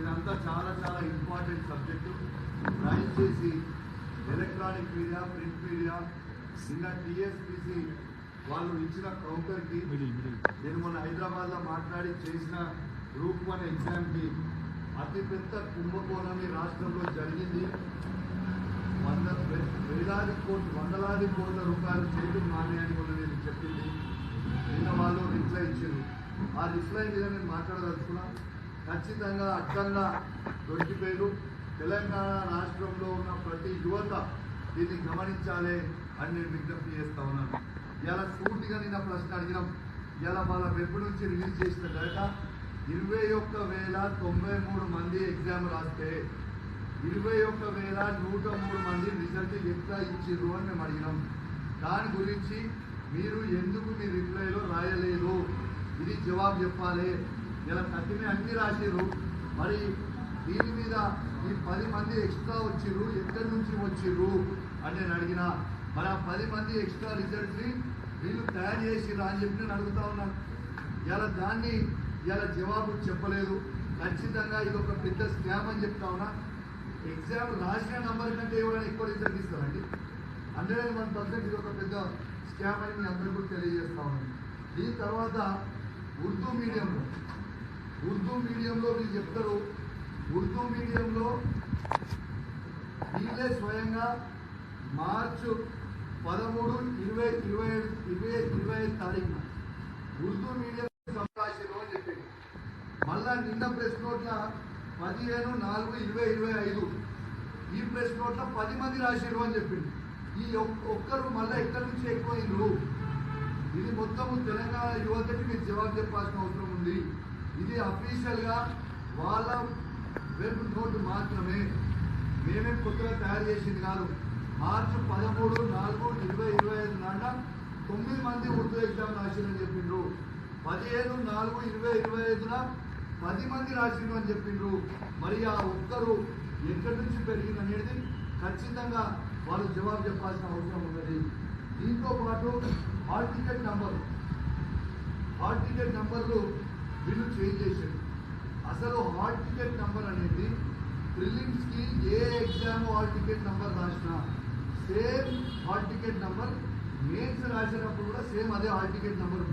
ఇదంతా చాలా చాలా ఇంపార్టెంట్ సబ్జెక్టు. దయచేసి ఎలక్ట్రానిక్ మీడియా, ప్రింట్ మీడియా, నిన్న టీఎస్పీసీ వాళ్ళు ఇచ్చిన కౌంటర్కి నేను మొన్న హైదరాబాద్లో మాట్లాడి చేసిన గ్రూప్ 1 ఎగ్జామ్కి అతిపెద్ద కుంభకోణం ఈ రాష్ట్రంలో జరిగింది. వందలాది కోట్ల రూపాయలు చేతులు మానేయని కూడా నేను చెప్పింది. నిన్న వాళ్ళు రిప్లై ఇచ్చారు. ఆ రిప్లై మీద నేను మాట్లాడదలుచుకున్నా. ఖచ్చితంగా అడ్డంగా దొరికిపోయారు. తెలంగాణ రాష్ట్రంలో ఉన్న ప్రతి యువత దీన్ని గమనించాలి అని నేను విజ్ఞప్తి చేస్తా ఉన్నాను. ఇలా పూర్తిగా నిన్న ప్రశ్న అడిగినాం. ఇలా వాళ్ళ వెబ్ నుంచి రిలీజ్ చేసిన డేటా 21,093 మంది ఎగ్జామ్ రాస్తే 21,103 మంది రిజల్ట్ ఎట్లా ఇచ్చిర్రు అని మేము అడిగినాం. దాని గురించి మీరు ఎందుకు మీ రిప్లైలో రాయలేదు, ఇది జవాబు చెప్పాలి. ఇలా కట్టిన అన్ని రాసిర్రు. మరి దీని మీద ఈ 10 మంది ఎక్స్ట్రా వచ్చిర్రు ఎక్కడి నుంచి వచ్చిర్రు అని నేను అడిగినా. మరి ఆ 10 మంది ఎక్స్ట్రా రిజల్ట్ని వీళ్ళు తయారు చేసిర్రా అని చెప్పి నేను అడుగుతా ఉన్నాను. ఇలా జవాబు చెప్పలేదు. ఖచ్చితంగా ఇది ఒక పెద్ద స్కామ్ అని చెప్తా ఉన్నా. ఎగ్జామ్ రాసిన నంబర్ కంటే ఎవరైనా ఎక్కువ రిజల్ట్ ఇస్తారండి. 101% ఇది ఒక పెద్ద స్కామ్ అని మీ అందరూ కూడా తెలియజేస్తా ఉన్నాను. దీని తర్వాత ఉర్దూ మీడియంలో వీళ్ళు చెప్తారు. ఉర్దూ మీడియంలో వీళ్ళే స్వయంగా మార్చి 13, 20, 25 తారీఖున ఉర్దూ మీడియం రాశారు అని చెప్పింది. మళ్ళా నిన్న ప్రెస్ నోట్ల 15/4/2025 ఈ ప్రెస్ నోట్ల 10 మంది రాశారు అని చెప్పింది. ఈ ఒక్కరు మళ్ళీ ఎక్కడి నుంచి ఎక్కువైండ్రు? ఇది మొత్తము తెలంగాణ యువతకి మీరు జవాబు చెప్పాల్సిన అవసరం ఉంది. ఇది అఫీషియల్గా వాళ్ళ వెబ్ నోట్ మాత్రమే, మేమేం కొత్తగా తయారు చేసింది కాదు. మార్చి 13/4/2025 నాట 9 మంది ఉర్దూ ఎగ్జామ్ రాసిందని చెప్పిండ్రు. 15/4/2025 10 మంది రాసిండ్రు అని చెప్పిండ్రు. మరి ఆ ఒక్కరు ఎక్కడి నుంచి పెరిగింది అనేది ఖచ్చితంగా వాళ్ళు జవాబు చెప్పాల్సిన అవసరం ఉన్నది. దీంతో పాటు హాల్ టికెట్ నంబర్లు వీళ్ళు చేంజ్ చేశారు. అసలు హాల్ టికెట్ నంబర్ అనేది ప్రిలిమ్స్కి ఏ ఎగ్జామ్ హాల్ టికెట్ నంబర్ రాసినా same hall ticket number, mains రాసినప్పుడు కూడా సేమ్ అదే హాల్ టికెట్ నంబర్